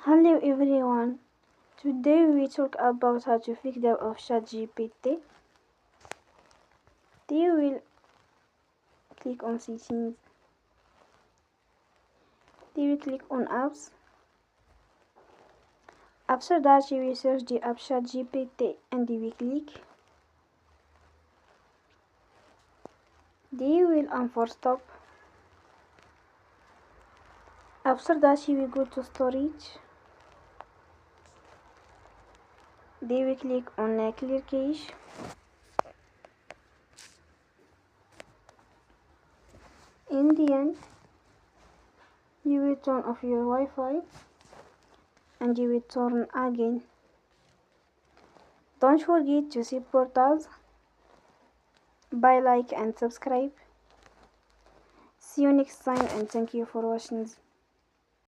Hello everyone. Today we talk about how to fix the of ChatGPT. You will click on settings. You will click on apps. After that you will search the app ChatGPT and you will click. You will unforce stop. After that you will go to storage. You will click on clear cache. In the end, you will turn off your Wi-Fi and you will turn again. Don't forget to support us by like and subscribe. See you next time and thank you for watching.